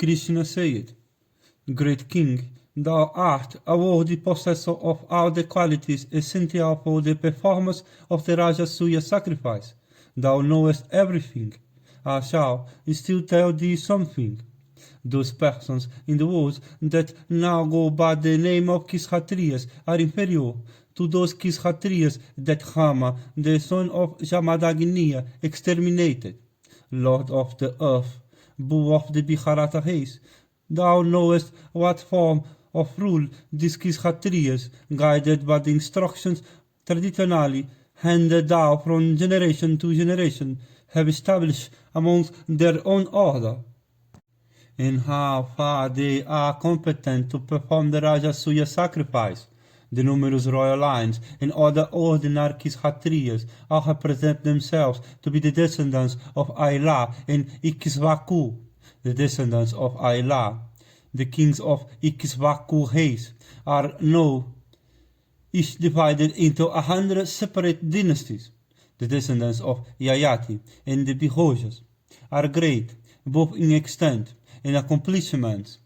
Krishna said, Great King, thou art a worthy possessor of all the qualities essential for the performance of the Rajasuya sacrifice. Thou knowest everything. I shall still tell thee something. Those persons in the world that now go by the name of Kshatriyas are inferior to those Kshatriyas that Rama, the son of Jamadagniya, exterminated. Lord of the earth, bull of the Bharata race, thou knowest what form of rule these Kshatriyas, guided by the instructions traditionally handed down from generation to generation, have established amongst their own order, and how far they are competent to perform the Rajasuya sacrifice. The numerous royal lines and other ordinary Kshatriyas all represent themselves to be the descendants of Aila and Ikshvaku. The descendants of Aila, the kings of Ikshvaku race, are now each divided into 100 separate dynasties. The descendants of Yayati and the Bihojas are great, both in extent and accomplishments.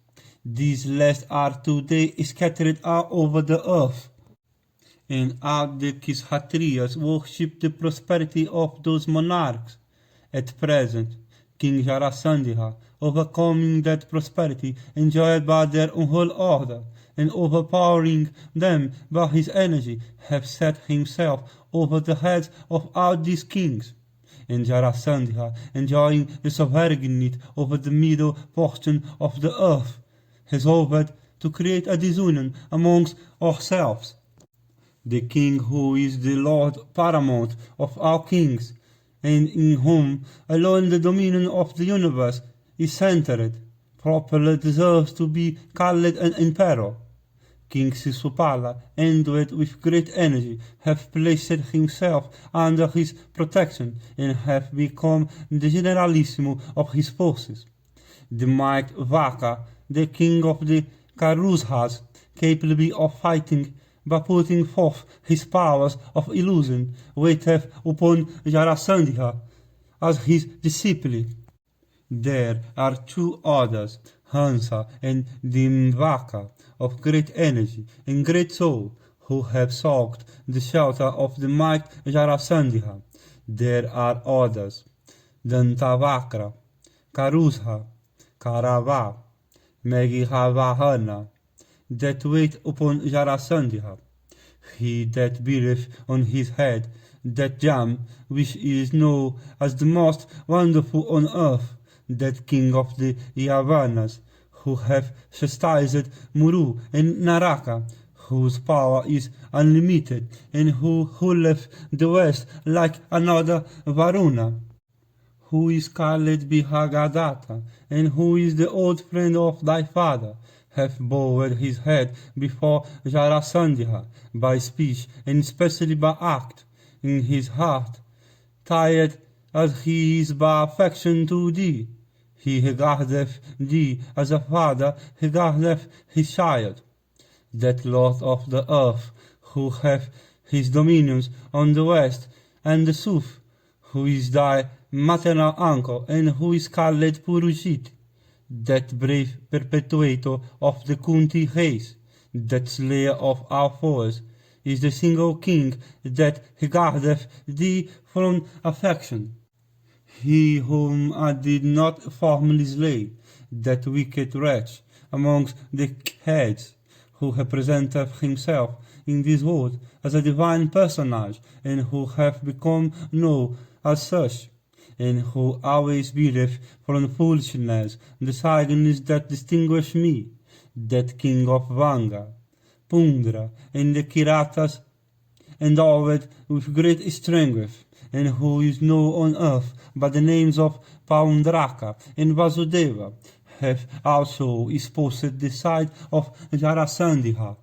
These last are today scattered all over the earth, and all the Kshatriyas worship the prosperity of those monarchs. At present, King Jarasandha, overcoming that prosperity enjoyed by their whole order, and overpowering them by his energy, have set himself over the heads of all these kings. And Jarasandha, enjoying the sovereignty over the middle portion of the earth, has offered to create a disunion amongst ourselves. The king who is the Lord paramount of all kings, and in whom alone the dominion of the universe is centered, properly deserves to be called an emperor. King Sisupala, endued with great energy, have placed himself under his protection, and have become the generalissimo of his forces. The mighty Vaka, the king of the Karuzhas, capable of fighting by putting forth his powers of illusion, waiteth upon Jarasandha as his disciple. There are two others, Hansa and Dimvaka, of great energy and great soul, who have sought the shelter of the mighty Jarasandha. There are others, Dantavakra, Karuzha, Karava, Meghihavahana, that wait upon Jarasandha. He that beareth on his head that gem which is known as the most wonderful on earth, that king of the Yavanas, who have chastised Muru and Naraka, whose power is unlimited, and who ruleth the west like another Varuna, who is called Bihagadatta, and who is the old friend of thy father, hath bowed his head before Jarasandha by speech and especially by act, in his heart, tired as he is by affection to thee. He regardeth thee as a father regardeth his child. That Lord of the earth, who hath his dominions on the west and the south, who is thy maternal uncle, and who is called Purujit, that brave perpetuator of the Kunti race, that slayer of our foes, is the single king that regardeth thee from affection. He whom I did not formerly slay, that wicked wretch amongst the heads, who representeth himself in this world as a divine personage, and who hath become known as such, and who always beareth from foolishness the signs that distinguish me, that king of Vanga, Pundra, and the Kiratas, endowed with great strength, and who is known on earth by the names of Paundraka and Vasudeva, have also espoused the side of Jarasandha.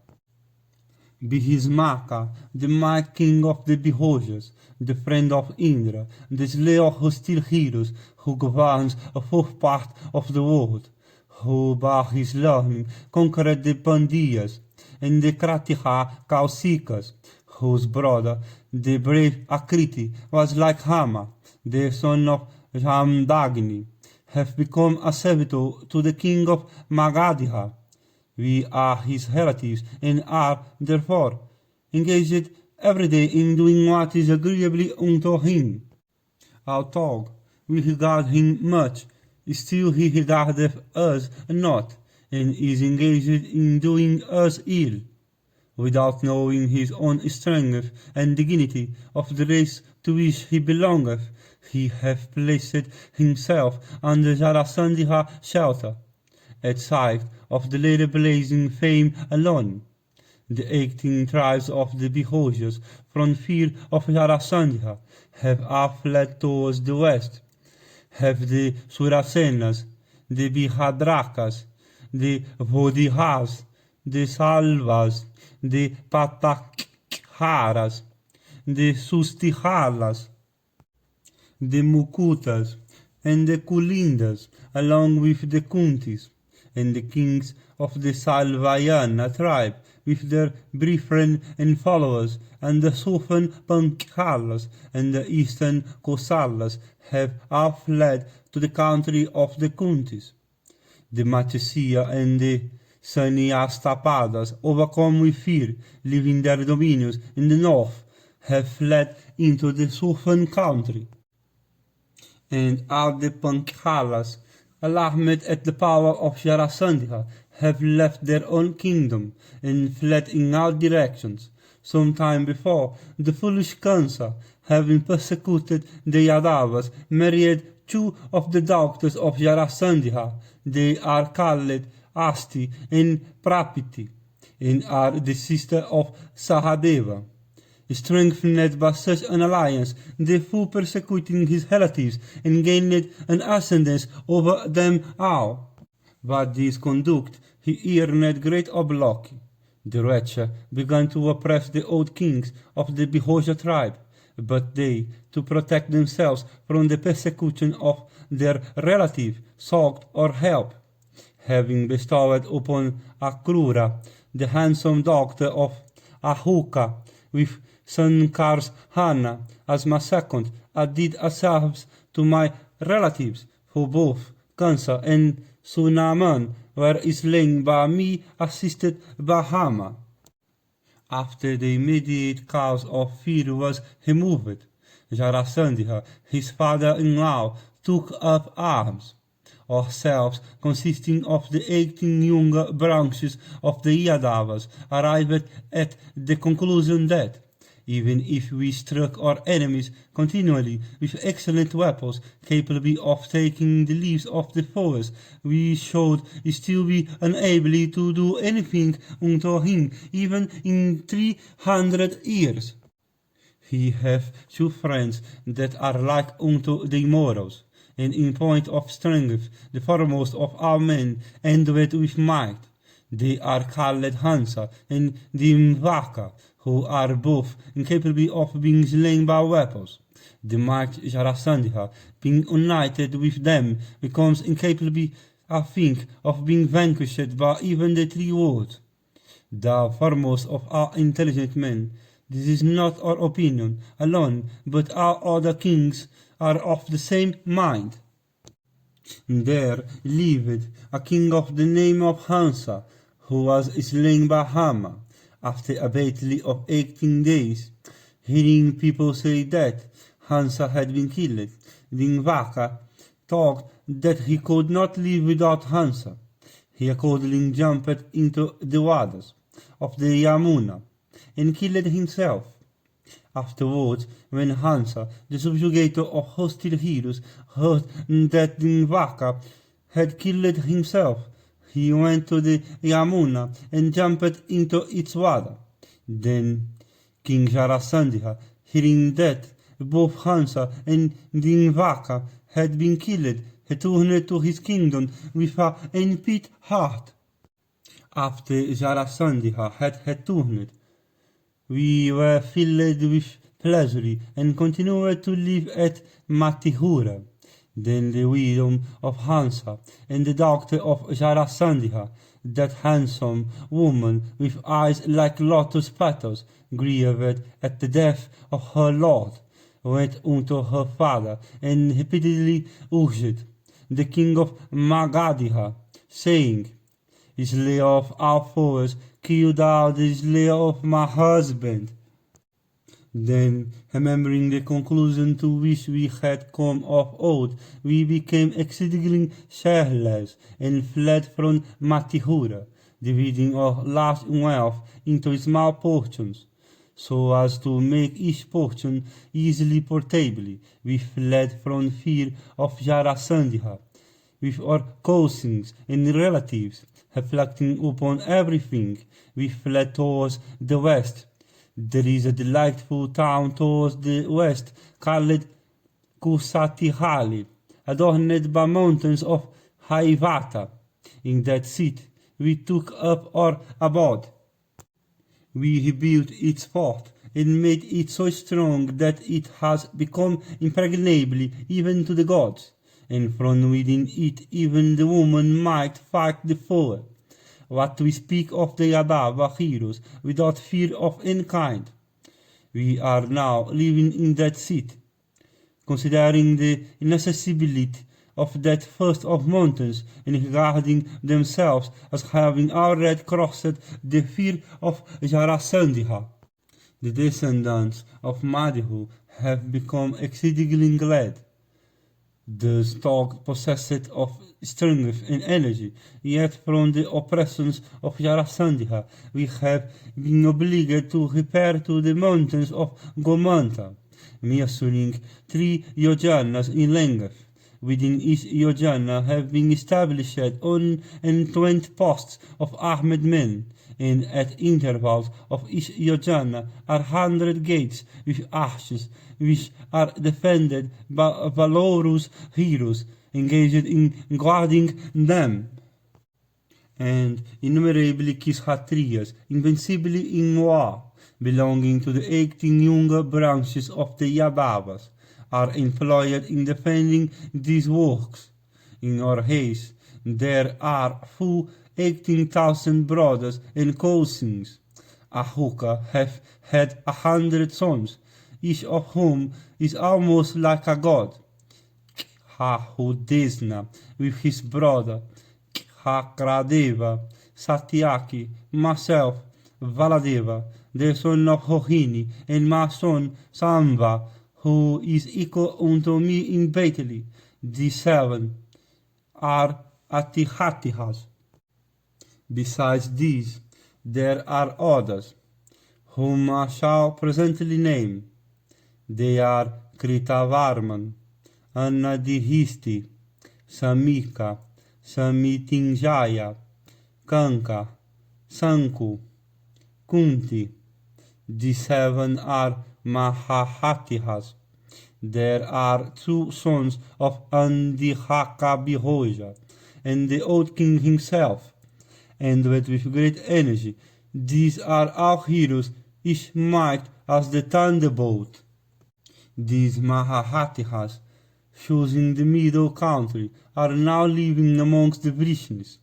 Bhismaka, the mighty king of the Bihojas, the friend of Indra, the slayer of hostile heroes, who governs a fourth part of the world, who by his learning conquered the Pandiyas and the Kratiha Kausikas, whose brother, the brave Akriti, was like Hama, the son of Jamdagni, have become a servitor to the king of Magadha. We are his relatives and are, therefore, engaged every day in doing what is agreeably unto him. Although we regard him much, still he regardeth us not, and is engaged in doing us ill. Without knowing his own strength and dignity of the race to which he belongeth, he hath placed himself under Jarasandha's shelter, at sight of the later blazing fame alone. The 18 tribes of the beholders, from fear of Jarasandha, have all fled towards the west, have the Surasenas, the Bihadrakas, the Vodihas, the Salvas, the Patakharas, the Sustihalas, the Mukutas, and the Kulindas, along with the Kuntis, and the kings of the Salvayana tribe, with their brethren and followers, and the southern Pankhalas and the eastern Kosalas, have all fled to the country of the Kuntis. The Matsya and the Sanyastapadas, overcome with fear, leaving their dominions in the north, have fled into the southern country. And all the Pankhalas, alarmed at the power of Jarasandha, have left their own kingdom and fled in all directions. Some time before, the foolish Kansa, having persecuted the Yadavas, married 2 of the daughters of Jarasandha. They are called Asti and Prapiti, and are the sister of Sahadeva. Strengthened by such an alliance, therefore persecuting his relatives, and gained an ascendance over them all. By this conduct he earned great obloquy. The wretched began to oppress the old kings of the Behoja tribe, but they, to protect themselves from the persecution of their relative, sought or help, having bestowed upon Akrura, the handsome daughter of Ahuka, with Sankar's Hana as my second, I did a service to my relatives, for both Kansa and Sunaman were slain by me, assisted by Hama. After the immediate cause of fear was removed, Jarasandha, his father-in-law, took up arms. Ourselves, consisting of the 18 younger branches of the Yadavas, arrived at the conclusion that, even if we struck our enemies continually with excellent weapons capable of taking the lives of the foes, we should still be unable to do anything unto him, even in 300 years. He hath 2 friends that are like unto the immortals, and in point of strength the foremost of all men, endowed with might. They are called Hansa and Dimvaka, who are both incapable of being slain by weapons. The mighty Jarasandha, being united with them, becomes incapable, I think, of being vanquished by even the 3 words. Thou foremost of all intelligent men, this is not our opinion alone, but all other kings are of the same mind. There lived a king of the name of Hansa, who was slain by Hama, after a battle of 18 days. Hearing people say that Hansa had been killed, Dimvaka thought that he could not live without Hansa. He accordingly jumped into the waters of the Yamuna, and killed himself. Afterwards, when Hansa, the subjugator of hostile heroes, heard that Dimvaka had killed himself, he went to the Yamuna and jumped into its water. Then King Jarasandha, hearing that both Hansa and Dimvaka had been killed, returned to his kingdom with an empty heart. After Jarasandha had returned, we were filled with pleasure and continued to live at Matihura. Then the widow of Hansa and the daughter of Jarasandha, that handsome woman with eyes like lotus petals, grieved at the death of her lord, went unto her father and repeatedly urged the king of Magadha, saying, "Slay of our foes, kill thou the slayer of my husband." Then, remembering the conclusion to which we had come of old, we became exceedingly careless and fled from Matihura, dividing our large wealth into small portions, so as to make each portion easily portable. We fled from fear of Jarasandha, with our cousins and relatives. Reflecting upon everything, we fled towards the west. There is a delightful town towards the west called Kusatihali, adorned by mountains of Haivata. In that city we took up our abode. We rebuilt its fort and made it so strong that it has become impregnable even to the gods, and from within it even the woman might fight the foe. What we speak of the Yadava heroes without fear of any kind. We are now living in that city, considering the inaccessibility of that first of mountains and regarding themselves as having already crossed the fear of Jarasandha. The descendants of Madhu have become exceedingly glad. The stock possessed of strength and energy, yet from the oppressions of Jarasandha we have been obliged to repair to the mountains of Gomanta, measuring 3 yojanas in length. Within each yojana have been established on and 20 posts of armed men, and at intervals of each yojana are 100 gates with arches, which are defended by valorous heroes engaged in guarding them, and innumerable Kshatriyas invincible in war, belonging to the 18 younger branches of the Yadavas, are employed in defending these works. In our haste there are full 18,000 brothers and cousins. Ahuka have had 100 sons, each of whom is almost like a god. Hahudesna with his brother, Hakradeva, Satyaki, myself, Valadeva, the son of Rohini, and my son Samba, who is equal unto me in battle. These 7 are Atihatihas. Besides these, there are others, whom I shall presently name. They are Kritavarman, Annadihisti, Samika, Samitinjaya, Kanka, Sanku, Kunti. These 7 are Mahahatihas. There are 2 sons of Andihakabihoja, and the old king himself, and with great energy. These are our heroes, each might as the thunderbolt. These Mahahatihas, choosing the middle country, are now living amongst the Vrishnis.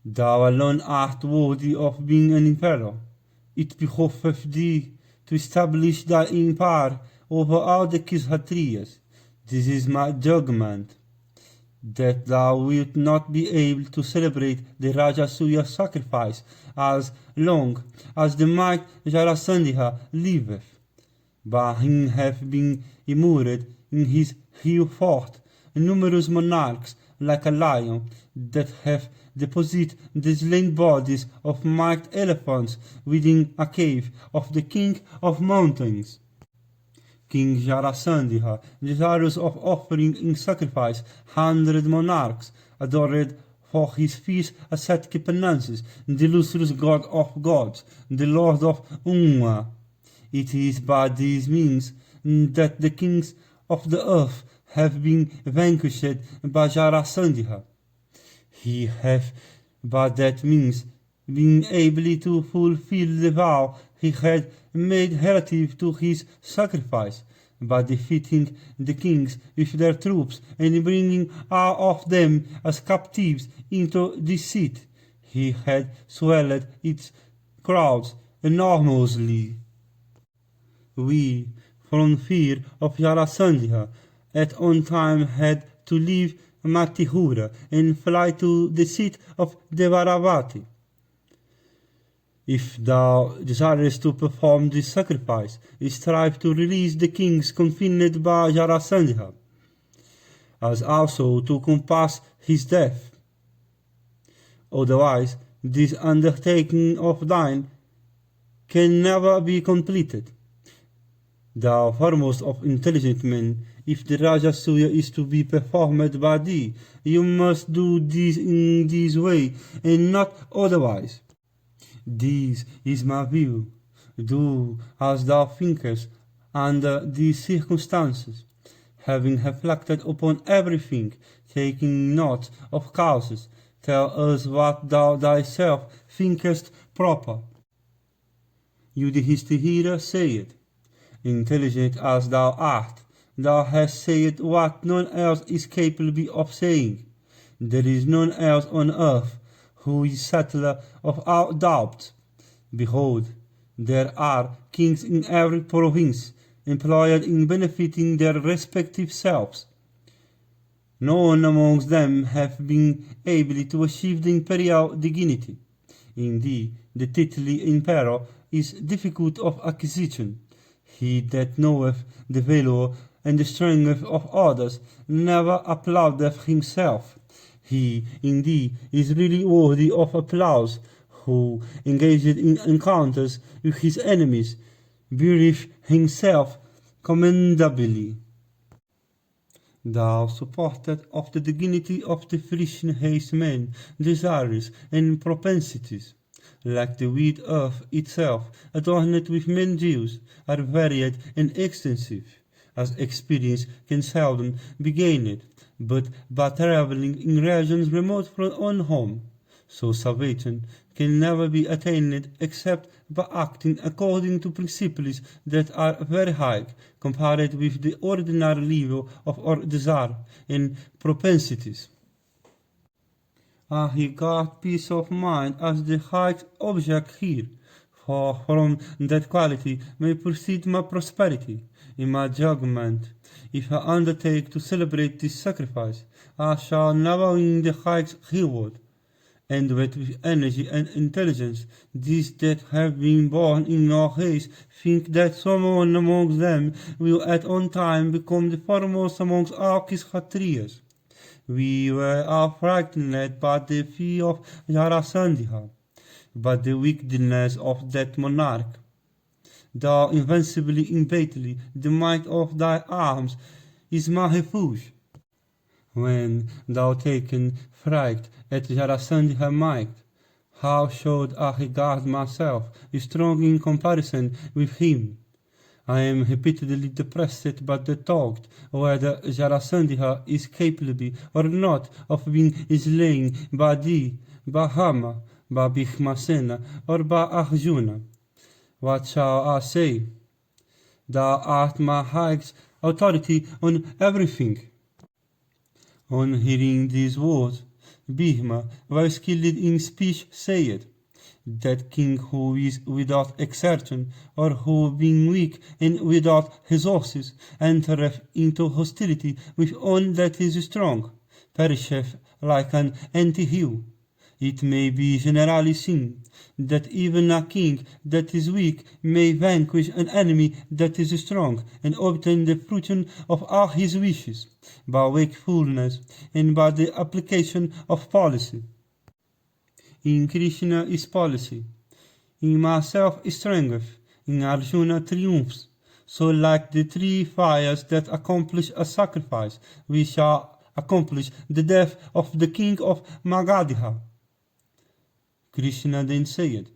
Thou alone art worthy of being an emperor. It behoveth thee to establish thy empire over all the Kshatriyas. This is my judgment, that thou wilt not be able to celebrate the Rajasuya sacrifice as long as the might Jarasandha liveth. By him have been immured in his hill fort numerous monarchs like a lion, that have deposited the slain bodies of marked elephants within a cave of the king of mountains. King Jarasandha, desirous of offering in sacrifice 100 monarchs, adored for his fierce ascetic penances the illustrious god of gods, the lord of Unma. It is by these means that the kings of the earth have been vanquished by Jarasandha. He hath by that means been able to fulfill the vow he had made relative to his sacrifice, by defeating the kings with their troops and bringing all of them as captives into this city. He had swelled its crowds enormously. We, from fear of Jarasandha, at one time had to leave Matihura and fly to the seat of Devaravati. If thou desirest to perform this sacrifice, strive to release the kings confined by Jarasandha, as also to compass his death. Otherwise, this undertaking of thine can never be completed. Thou foremost of intelligent men, if the Rajasuya is to be performed by thee, you must do this in this way, and not otherwise. This is my view. Do as thou thinkest under these circumstances, having reflected upon everything, taking note of causes. Tell us what thou thyself thinkest proper. Yudhishthira said, intelligent as thou art, thou hast said what none else is capable of saying. There is none else on earth who is settler of our doubts. Behold, there are kings in every province, employed in benefiting their respective selves. None amongst them have been able to achieve the imperial dignity. Indeed, the title emperor is difficult of acquisition. He that knoweth the valor and the strength of others never applaudeth himself. He, indeed, is really worthy of applause, who, engaged in encounters with his enemies, beareth himself commendably. Thou supported of the dignity of the Frisian haste men, desires, and propensities, like the wheat earth itself, adorned with men dews, are varied and extensive, as experience can seldom be gained, but by travelling in regions remote from one's home. So salvation can never be attained except by acting according to principles that are very high, compared with the ordinary level of our desire and propensities. I regard peace of mind as the highest object here, for from that quality may proceed my prosperity. In my judgment, if I undertake to celebrate this sacrifice, I shall never win the highest reward. And with energy and intelligence, these that have been born in your race think that someone amongst them will at one time become the foremost amongst our Kshatriyas. We were all frightened by the fear of Jarasandha, by the wickedness of that monarch. Thou invincibly in battle, the might of thy arms is my refuge. When thou taken fright at Jarasandha's might, how should I regard myself strong in comparison with him? I am repeatedly depressed by the thought whether Jarasandha is capable or not of being slain by thee, by Rama, by Bhishmasena, or by Arjuna. What shall I say? Thou art my highest authority on everything. On hearing these words, Bhishma, well skilled in speech, said, that king who is without exertion, or who being weak and without resources, entereth into hostility with one that is strong, perisheth like an ant-hill. It may be generally seen that even a king that is weak may vanquish an enemy that is strong, and obtain the fruition of all his wishes, by wakefulness and by the application of policy. In Krishna is policy, in myself is strength, in Arjuna triumphs. So like the three fires that accomplish a sacrifice, we shall accomplish the death of the king of Magadha. Krishna then said,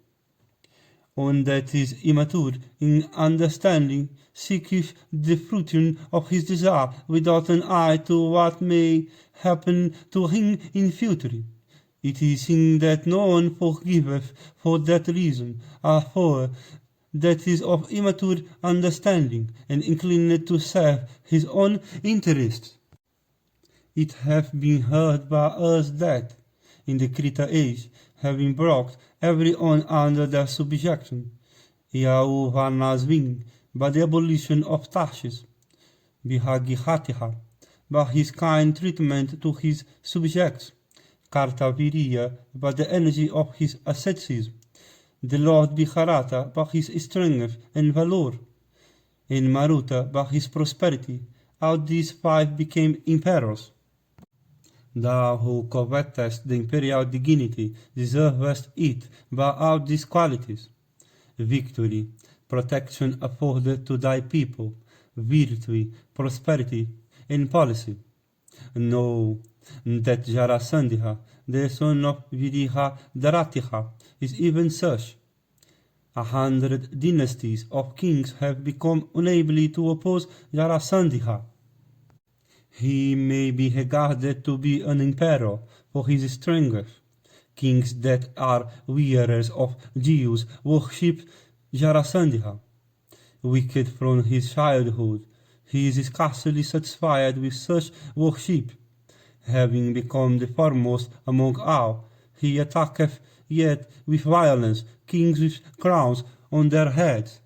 one that is immature in understanding seeketh the fruition of his desire without an eye to what may happen to him in future. It is seen that no one forgiveth for that reason, a fool that is of immature understanding, and inclined to serve his own interests. It hath been heard by us that, in the Krita age, having brought every one under their subjection, Yahu Varnas win by the abolition of taxes, Bihagihatiha, by his kind treatment to his subjects, Kartavirya by the energy of his asceticism, the Lord Bharata by his strength and valor, and Maruta by his prosperity. All these five became emperors. Thou who covetest the imperial dignity deservest it by all these qualities: victory, protection afforded to thy people, virtue, prosperity, and policy. Know that Jarasandha, the son of Viriha Dharatiha, is even such. 100 dynasties of kings have become unable to oppose Jarasandha. He may be regarded to be an emperor for his strength. Kings that are wearers of Jews worship Jarasandha. Wicked from his childhood, he is scarcely satisfied with such worship. Having become the foremost among all, he attacketh yet with violence kings with crowns on their heads.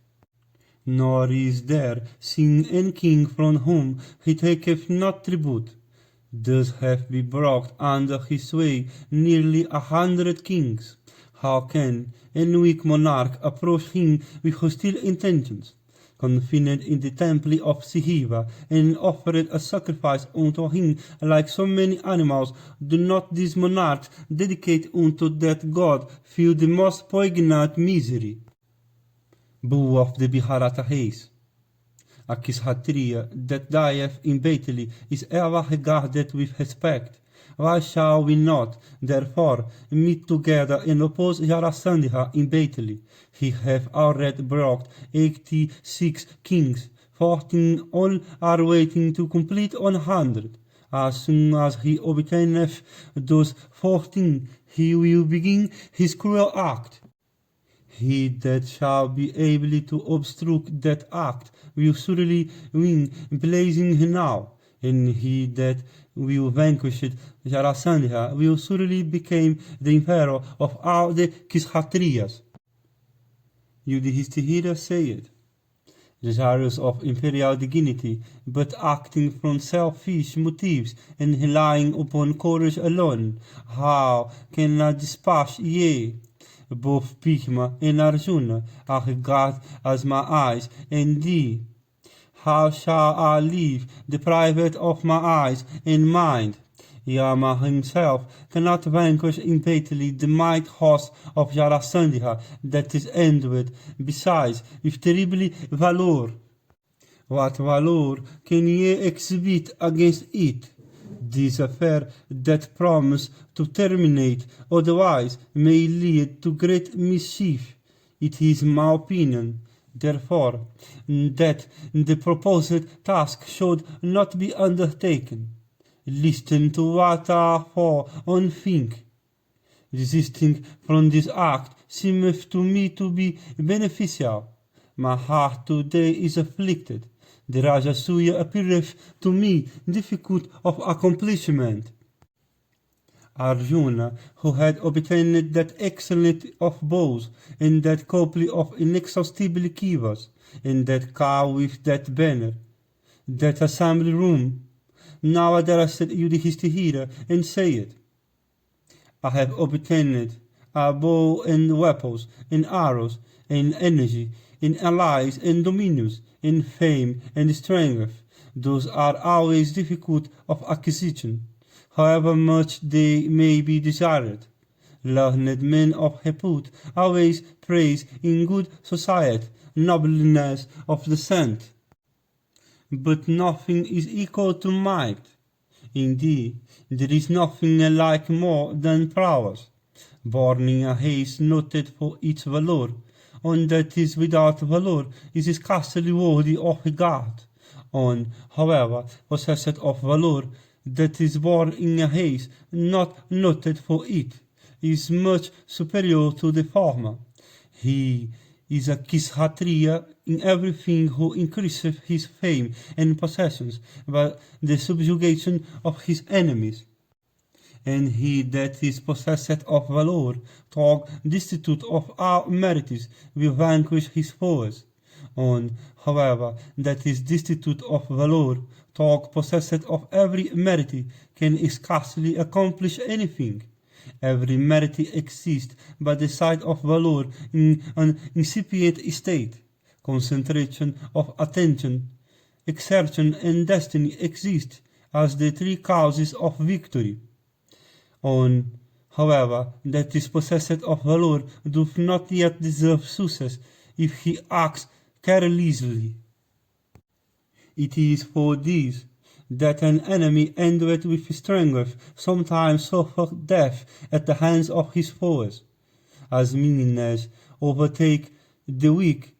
Nor is there seen any king from whom he taketh not tribute. Thus have been brought under his sway nearly 100 kings. How can any weak monarch approach him with hostile intentions? Confined in the temple of Sihiva, and offered a sacrifice unto him like so many animals, do not these monarchs dedicate unto that god feel the most poignant misery? Bull of the Bharata race. A Kshatriya that dieth in battle is ever regarded with respect. Why shall we not, therefore, meet together and oppose Jarasandha in battle? He hath already brought 86 kings, 14 all are waiting to complete 100. As soon as he obtaineth those 14, he will begin his cruel act. He that shall be able to obstruct that act will surely win blazing now, and he that will vanquish Jarasandha will surely become the emperor of all the Kshatriyas. Yudhishthira said, desirous of imperial dignity, but acting from selfish motives and relying upon courage alone, how can I dispatch ye? Both Bhishma and Arjuna are regarded as my eyes and thee. How shall I live deprived of my eyes and mind? Yama himself cannot vanquish in battle the might host of Jarasandha that is endowed, besides, with terrible valor. What valor can ye exhibit against it? This affair that promise to terminate, otherwise may lead to great mischief. It is my opinion, therefore, that the proposed task should not be undertaken. Listen to what I for on think. Desisting from this act seemeth to me to be beneficial. My heart today is afflicted. The Rajasuya appeareth to me difficult of accomplishment. Arjuna, who had obtained that excellent of bows, and that couple of inexhaustible kivas, and that car with that banner, that assembly room, now addressed Yudhishthira and said, I have obtained a bow and weapons, and arrows, and energy, and allies, and dominions, and fame, and strength. Those are always difficult of acquisition, however much they may be desired. Learned men of repute always praise in good society nobleness of descent. But nothing is equal to might. Indeed, there is nothing alike more than prowess. Born in a race noted for its valor, one that is without valor is scarcely worthy of regard. One, however, possessed of valor, that is born in a race not noted for it, is much superior to the former. He is a Kshatriya in everything who increaseth his fame and possessions by the subjugation of his enemies. And he that is possessed of valor, though destitute of all merits, will vanquish his foes. One, however, that is destitute of valor, talk possessed of every merit can scarcely accomplish anything. Every merit exists by the side of valor in an incipient state. Concentration of attention, exertion, and destiny exist as the three causes of victory. One, however, that is possessed of valor doth not yet deserve success if he acts carelessly. It is for this that an enemy endowed with strength sometimes suffers death at the hands of his foes. As meanness overtakes the weak,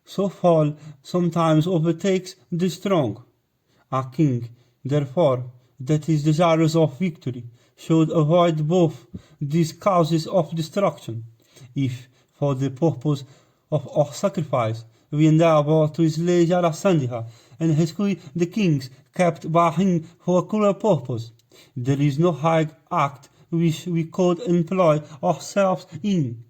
so fall sometimes overtakes the strong. A king, therefore, that is desirous of victory, should avoid both these causes of destruction. If, for the purpose of our sacrifice, we endeavor to slay Jarasandha and rescue the kings kept by him for a cruel purpose, there is no high act which we could employ ourselves in.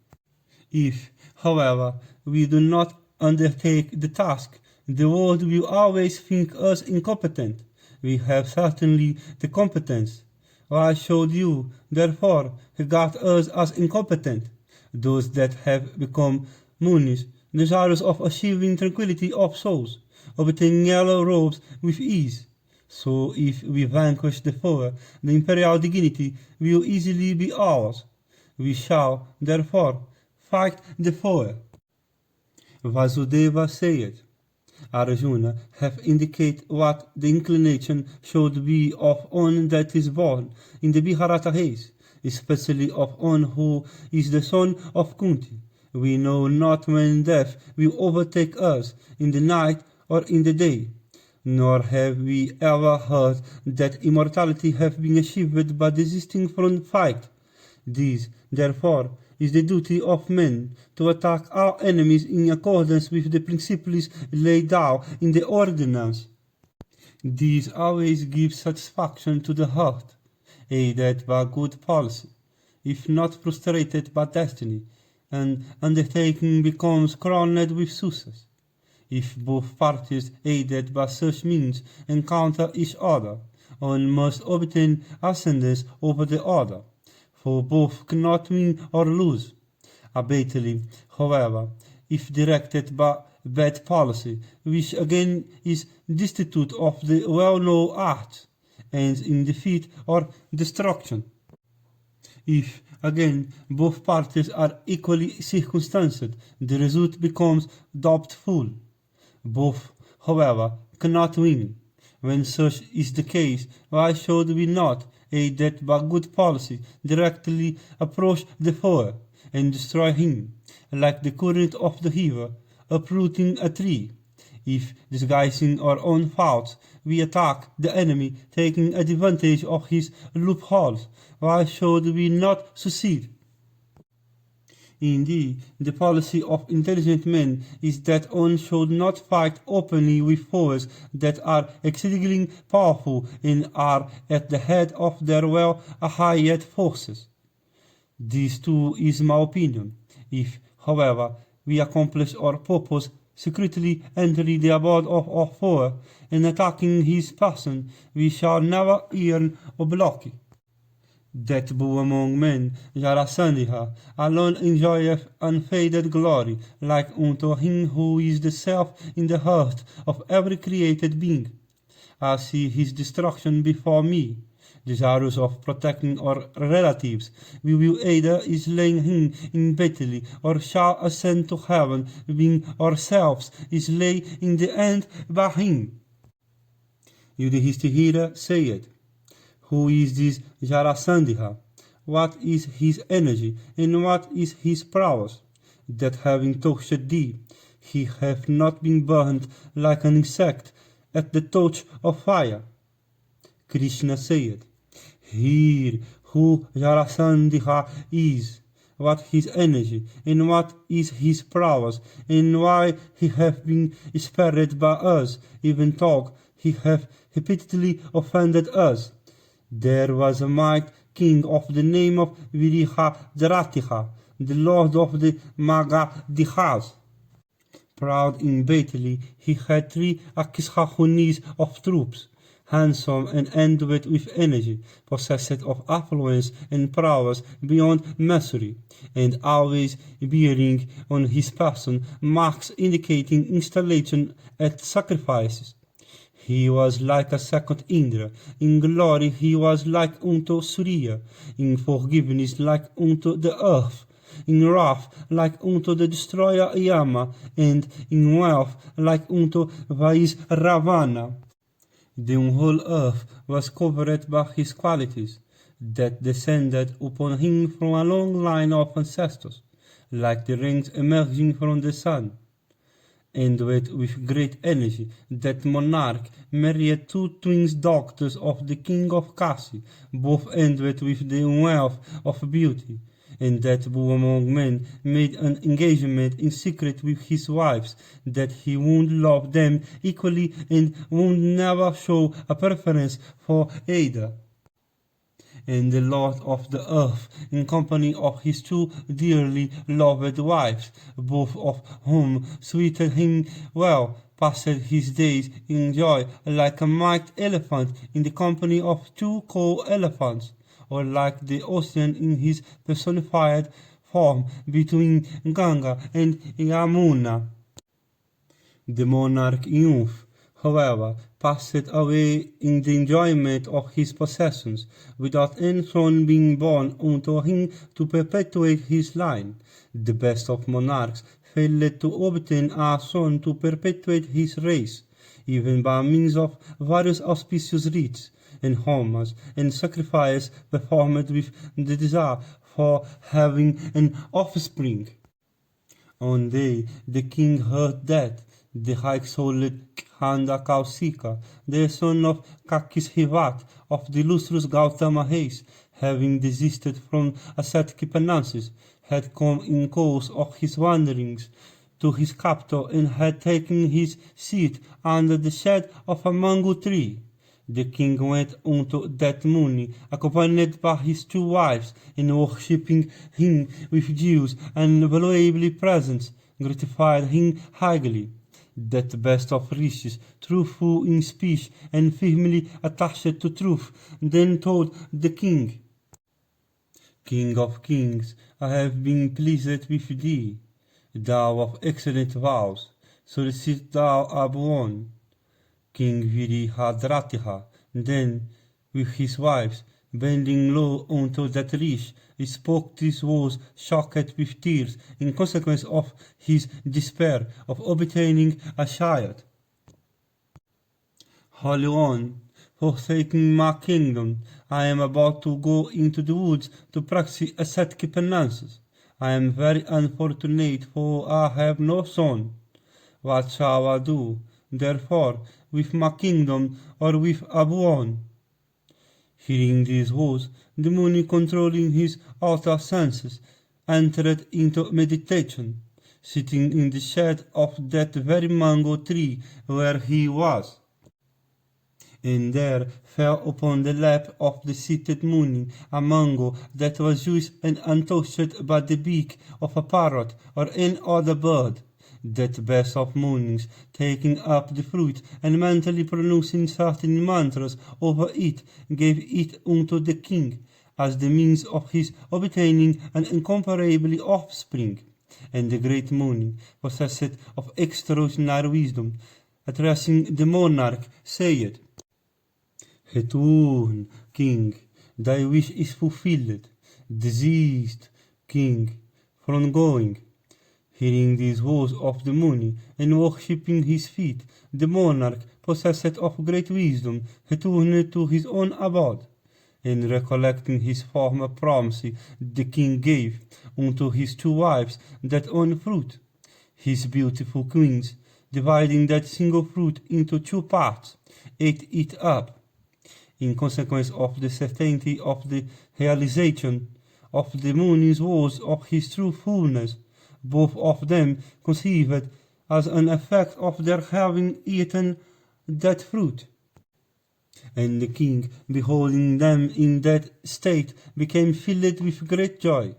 If, however, we do not undertake the task, the world will always think us incompetent. We have certainly the competence. Why should you, therefore, regard us as incompetent? Those that have become munis, desirous of achieving tranquility of souls, obtain yellow robes with ease. So if we vanquish the foe, the imperial dignity will easily be ours. We shall, therefore, fight the foe. Vasudeva said, Arjuna have indicated what the inclination should be of one that is born in the Bharata race, especially of one who is the son of Kunti. We know not when death will overtake us, in the night or in the day, nor have we ever heard that immortality have been achieved by desisting from fight. This, therefore, is the duty of men, to attack our enemies in accordance with the principles laid down in the ordinance. This always gives satisfaction to the heart, aided by good policy, if not frustrated by destiny, and undertaking becomes crowned with success. If both parties, aided by such means, encounter each other, one must obtain ascendance over the other, for both cannot win or lose. Abately, however, if directed by bad policy, which again is destitute of the well-known arts, ends in defeat or destruction. If, again, both parties are equally circumstanced, the result becomes doubtful. Both, however, cannot win. When such is the case, why should we not, aided by good policy, directly approach the foe and destroy him, like the current of the river, uprooting a tree? If, disguising our own faults, we attack the enemy, taking advantage of his loopholes, why should we not succeed? Indeed, the policy of intelligent men is that one should not fight openly with foes that are exceedingly powerful and are at the head of their well-hired forces. This too is my opinion. If, however, we accomplish our purpose secretly entering the abode of our foe and attacking his person, we shall never earn obloquy. That bow among men, Jarasandha, alone enjoyeth unfaded glory, like unto him who is the self in the heart of every created being. I see his destruction before me. Desirous of protecting our relatives, we will either slay him in battle, or shall ascend to heaven, being ourselves slain in the end by him. Yudhishthira said, Who is this Jarasandha? What is his energy, and what is his prowess? That having touched thee, he hath not been burned like an insect at the touch of fire. Krishna said, Hear who Jarasandha is, what his energy, and what is his prowess, and why he hath been spared by us, even though he hath repeatedly offended us. There was a mighty king of the name of Virihadratha, the lord of the Magadhas. Proud in battle, he had 3 akishahunis of troops, handsome and endued with energy, possessed of affluence and prowess beyond measure, and always bearing on his person marks indicating installation at sacrifices. He was like a second Indra. In glory he was like unto Surya, in forgiveness like unto the earth, in wrath like unto the destroyer Yama, and in wealth like unto Vais Ravana. The whole earth was covered by his qualities, that descended upon him from a long line of ancestors, like the rings emerging from the sun. Endowed with great energy, that monarch married two twin daughters of the king of Kasi, both endowed with the wealth of beauty, and that who among men made an engagement in secret with his wives, that he would love them equally and would never show a preference for either. And the Lord of the earth, in company of his two dearly loved wives, both of whom suited him well, passed his days in joy like a mighty elephant in the company of two co-elephants, or like the ocean in his personified form between Ganga and Yamuna. The monarch youth, however, passed away in the enjoyment of his possessions, without any son being born unto him to perpetuate his line. The best of monarchs failed to obtain a son to perpetuate his race, even by means of various auspicious rites, and homage and sacrifice performed with the desire for having an offspring. One day the king heard that the high-souled Khanda Kausika, the son of Kakishivat of the illustrious Gautama race, having desisted from ascetic penances, had come in course of his wanderings to his capital and had taken his seat under the shade of a mango tree. The king went unto that Muni, accompanied by his two wives, and worshipping him with dues and valuable presents, gratified him highly. That best of riches, truthful in speech and firmly attached to truth, then told the king, King of kings, I have been pleased with thee, thou of excellent vows, solicit thou a boon. King Virihadratha then, with his wives, bending low unto that rich, spoke these words, shocked with tears, in consequence of his despair of obtaining a child. Holy one, forsaking my kingdom, I am about to go into the woods to practice ascetic penances. I am very unfortunate, for I have no son. What shall I do, therefore, with my kingdom or with Abuon? Hearing these words, the Muni, controlling his outer senses, entered into meditation, sitting in the shade of that very mango tree where he was. And there fell upon the lap of the seated Muni a mango that was juice and untouched by the beak of a parrot or any other bird. That best of Munis, taking up the fruit and mentally pronouncing certain mantras over it, gave it unto the king, as the means of his obtaining an incomparable offspring. And the great Muni, possessed of extraordinary wisdom, addressing the monarch, said, Return, king, thy wish is fulfilled. Desist, king, from going. Hearing these words of the Muni, and worshipping his feet, the monarch, possessed of great wisdom, returned to his own abode. And recollecting his former promise, the king gave unto his two wives that one fruit. His beautiful queens, dividing that single fruit into two parts, ate it up. In consequence of the certainty of the realization of the Muni's words of his truthfulness, both of them conceived as an effect of their having eaten that fruit. And the king, beholding them in that state, became filled with great joy.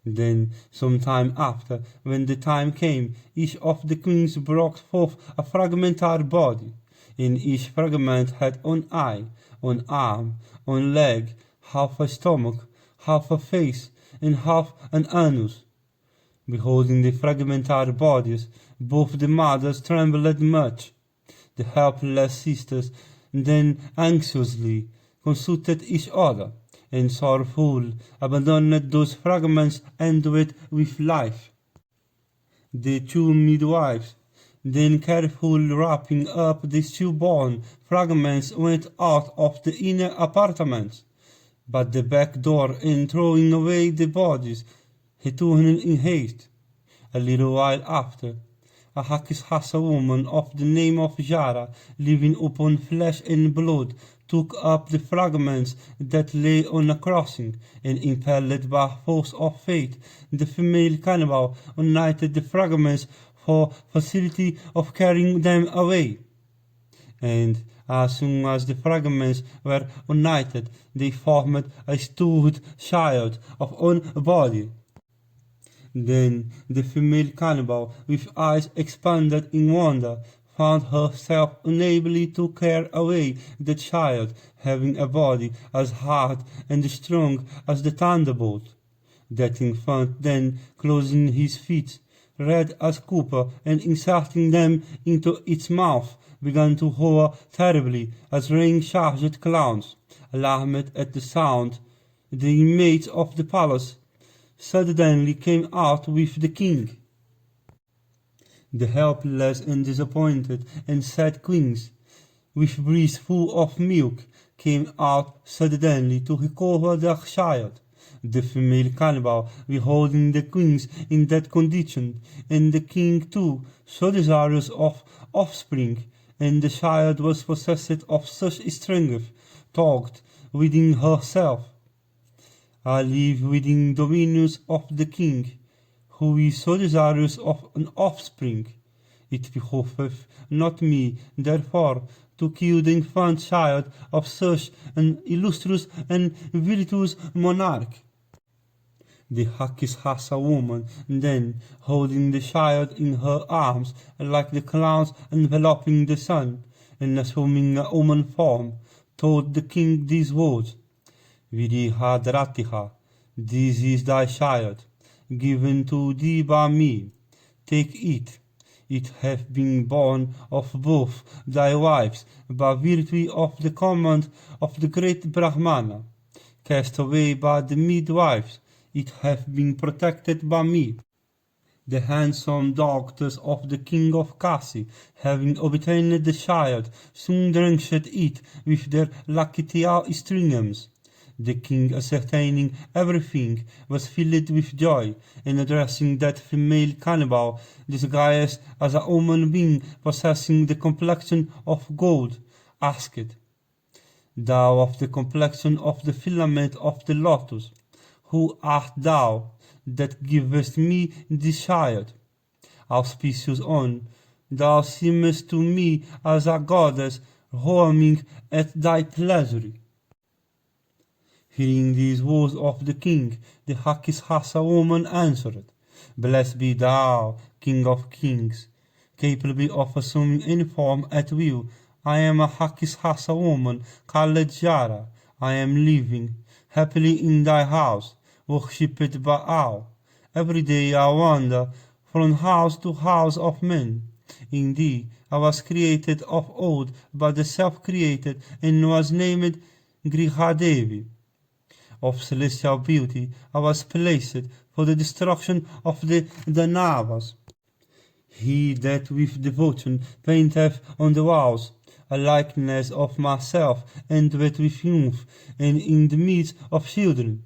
Then, some time after, when the time came, each of the queens brought forth a fragmentary body. In each fragment had an eye, an arm, an leg, half a stomach, half a face, and half an anus. Beholding the fragmentary bodies, both the mothers trembled much. The helpless sisters then anxiously consulted each other, and sorrowful abandoned those fragments endowed with life. The two midwives, then carefully wrapping up the stillborn fragments, went out of the inner apartments, but the back door, and throwing away the bodies, returned in haste. A little while after, a Hakishasa woman of the name of Jara, living upon flesh and blood, took up the fragments that lay on a crossing, and impelled by force of fate, the female cannibal united the fragments for facility of carrying them away. And as soon as the fragments were united, they formed a stout child of one body. Then the female cannibal, with eyes expanded in wonder, found herself unable to carry away the child, having a body as hard and strong as the thunderbolt. That infant then, closing his feet, red as copper, and inserting them into its mouth, began to roar terribly as rain-charged clowns. Alarmed at the sound, the inmates of the palace suddenly came out with the king. The helpless and disappointed and sad queens, with breasts full of milk, came out suddenly to recover their child. The female cannibal, beholding the queens in that condition, and the king too, so desirous of offspring, and the child was possessed of such strength, thought within herself, I live within dominions of the king, who is so desirous of an offspring. It behoveth not me, therefore, to kill the infant child of such an illustrious and virtuous monarch. The Hakishasa woman then, holding the child in her arms, like the clouds enveloping the sun, and assuming a human form, told the king these words: Virihadratiha, this is thy child, given to thee by me. Take it. It hath been born of both thy wives, by virtue of the command of the great Brahmana. Cast away by the midwives, it hath been protected by me. The handsome daughters of the king of Kasi, having obtained the child, soon drenched it with their lacteal streams. The king, ascertaining everything, was filled with joy, and addressing that female cannibal, disguised as a human being possessing the complexion of gold, asked, Thou of the complexion of the filament of the lotus, who art thou that givest me this child? Auspicious one, thou seemest to me as a goddess roaming at thy pleasure. Hearing these words of the king, the Hakishasa woman answered, Blessed be thou, King of kings, capable of assuming any form at will. I am a Hakishasa woman called Jara. I am living happily in thy house, worshipped by all. Every day I wander from house to house of men. Indeed, I was created of old by the self-created, and was named Grihadevi. Of celestial beauty, I was placed for the destruction of the Danavas. He that with devotion painteth on the walls a likeness of myself, endowed with youth, and in the midst of children,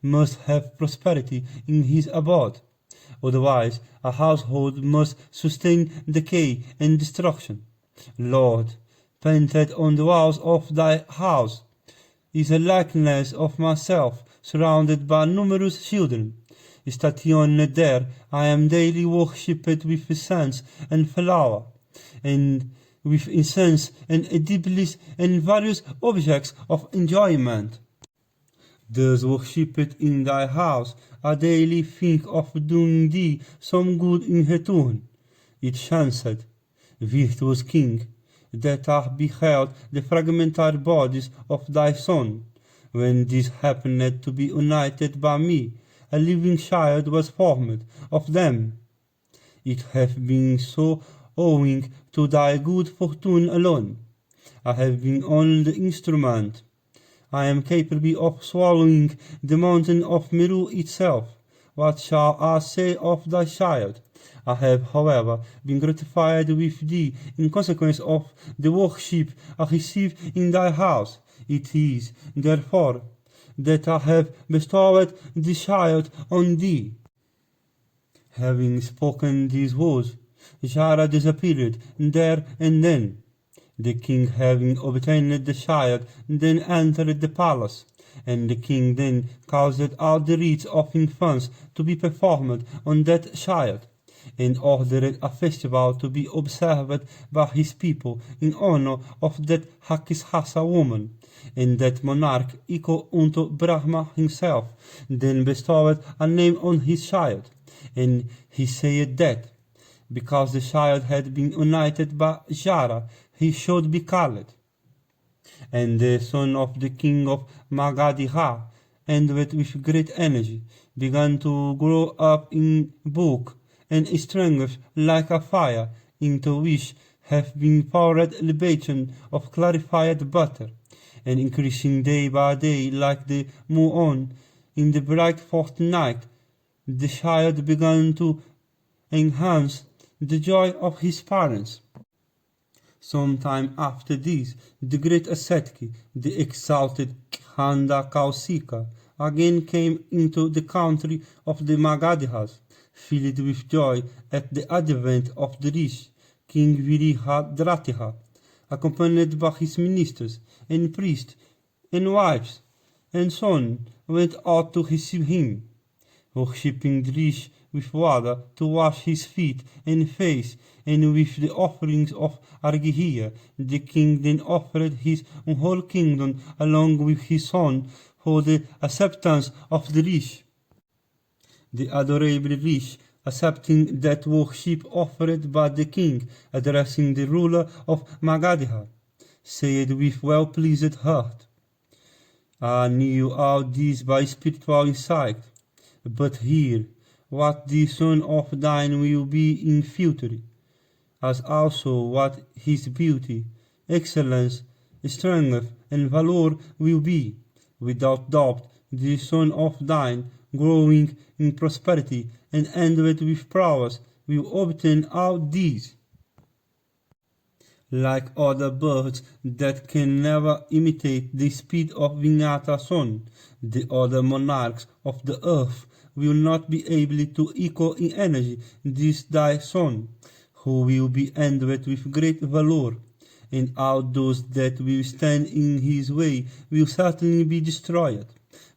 must have prosperity in his abode. Otherwise, a household must sustain decay and destruction. Lord, painted on the walls of thy house is a likeness of myself, surrounded by numerous children. Stationed there, I am daily worshipped with incense and flower, and with incense and edibles and various objects of enjoyment. Thus worshipped in thy house, I daily think of doing thee some good in return. It chanced, virtuous king, that I beheld the fragmentary bodies of thy son. When this happened to be united by me, a living child was formed of them. It hath been so owing to thy good fortune alone. I have been only the instrument. I am capable of swallowing the mountain of Meru itself. What shall I say of thy child? I have, however, been gratified with thee in consequence of the worship I received in thy house. It is, therefore, that I have bestowed the child on thee. Having spoken these words, Jara disappeared there and then. The king, having obtained the child, then entered the palace, and the king then caused all the rites of infants to be performed on that child, and ordered a festival to be observed by his people in honor of that Hakishasa woman, and that monarch equal unto Brahma himself, then bestowed a name on his child, and he said that, because the child had been united by Jara, he should be called. And the son of the king of Magadha, endowed with great energy, began to grow up in bulk and strength like a fire, into which have been poured libation of clarified butter, and increasing day by day like the moon in the bright fortnight, the child began to enhance the joy of his parents. Some time after this, the great ascetic, the exalted Khanda Kausika, again came into the country of the Magadhas, filled with joy at the advent of the rich King Virihadratha, accompanied by his ministers and priests and wives, and son went out to receive him, worshipping the rich with water to wash his feet and face, and with the offerings of Arghya, the king then offered his whole kingdom along with his son for the acceptance of the rich. The adorable rich, accepting that worship offered by the king, addressing the ruler of Magadha, said with well-pleased heart, I knew all this by spiritual insight, but hear what the son of thine will be in future, as also what his beauty, excellence, strength, and valor will be. Without doubt, the son of thine, growing in prosperity and endowed with prowess, will obtain all these. Like other birds that can never imitate the speed of Vinata's son, the other monarchs of the earth will not be able to equal in energy this thy son, who will be endowed with great valor, and all those that will stand in his way will certainly be destroyed,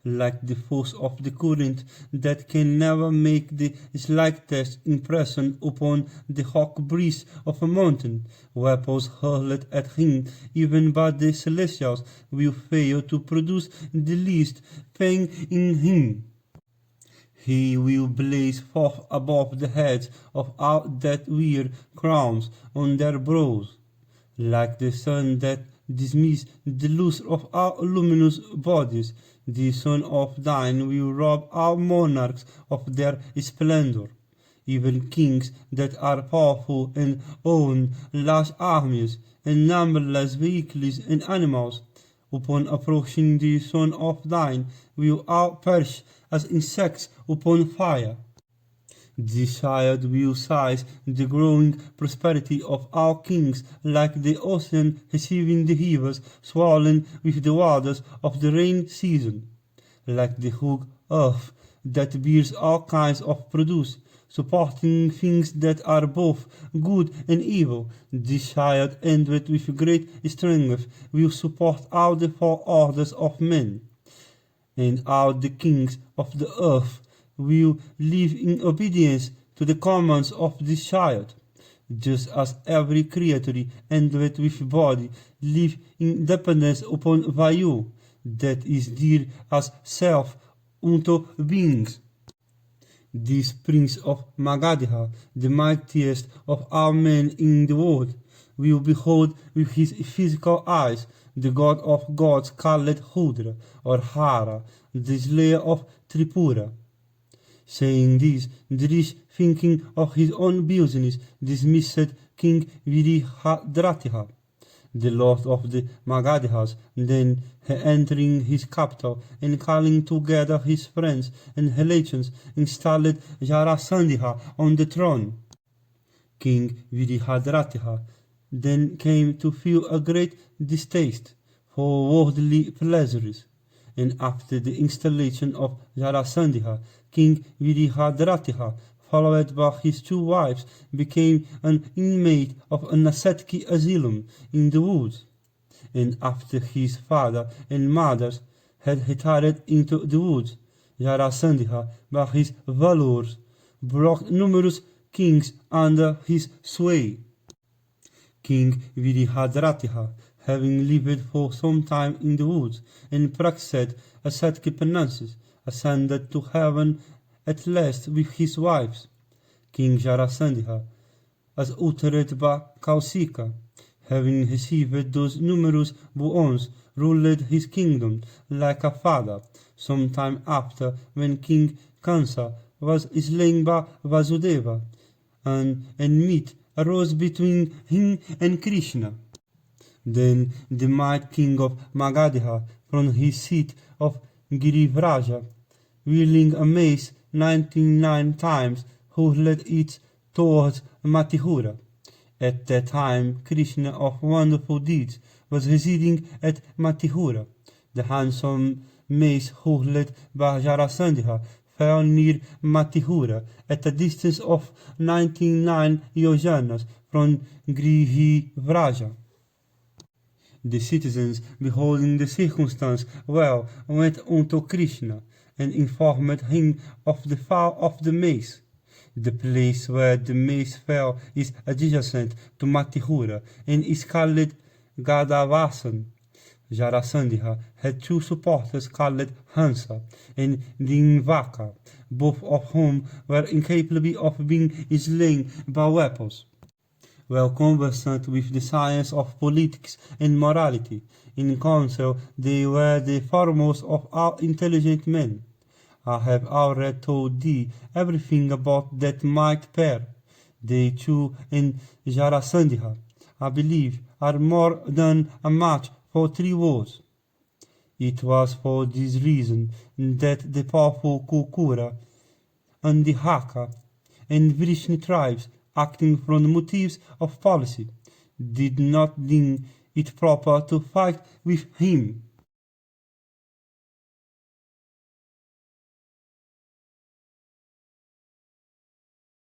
like the force of the current that can never make the slightest impression upon the rock breast of a mountain. Weapons hurled at him even by the celestials will fail to produce the least pain in him. He will blaze forth above the heads of all that wear crowns on their brows, like the sun that dismisses the lustre of all luminous bodies. The son of thine will rob all monarchs of their splendor. Even kings that are powerful and own large armies and numberless vehicles and animals, upon approaching the son of thine, will all perish as insects upon fire. The child will seize the growing prosperity of all kings, like the ocean receiving the rivers swollen with the waters of the rain season, like the hug earth that bears all kinds of produce, supporting things that are both good and evil. This child, endowed with great strength, will support all the four orders of men, and all the kings of the earth will live in obedience to the commands of this child, just as every creature endowed with body live in dependence upon Vayu, that is dear as self unto beings. This prince of Magadha, the mightiest of all men in the world, will behold with his physical eyes the god of gods called Rudra or Hara, the slayer of Tripura. Saying this, Drish, thinking of his own business, dismissed King Virihadratha, the lord of the Magadhas. Then, entering his capital and calling together his friends and relations, installed Jarasandha on the throne. King Virihadratha then came to feel a great distaste for worldly pleasures, and after the installation of Jarasandha, King Virihadratha, followed by his 2 wives, became an inmate of an ascetic asylum in the woods, and after his father and mothers had retired into the woods, Jarasandha, by his valors, brought numerous kings under his sway. King Virihadratha, having lived for some time in the woods and practiced ascetic penances, ascended to heaven at last with his wives. King Jarasandha, as uttered by Kausika, having received those numerous boons, ruled his kingdom like a father. Some time after, when King Kansa was slain by Vasudeva, an enmity arose between him and Krishna. Then the mighty king of Magadha, from his seat of Girivraja, wielding a mace 99 times, hurled it towards Mathura. At that time, Krishna of wonderful deeds was residing at Mathura. The handsome mace hurled by Jarasandha fell near Mathura, at a distance of 99 yojanas from Girivraja. The citizens, beholding the circumstance well, went unto Krishna, and informed him of the fall of the mace. The place where the mace fell is adjacent to Mathura, and is called Gadavasan. Jarasandha had 2 supporters called Hansa and Dinvaka, both of whom were incapable of being slain by weapons. Well conversant with the science of politics and morality, in council they were the foremost of all intelligent men. I have already told thee everything about that mighty pair. They 2 and Jarasandha, I believe, are more than a match for 3 wars. It was for this reason that the powerful Kukura and the Haka and Vrishni tribes, acting from motives of policy, did not deem it proper to fight with him.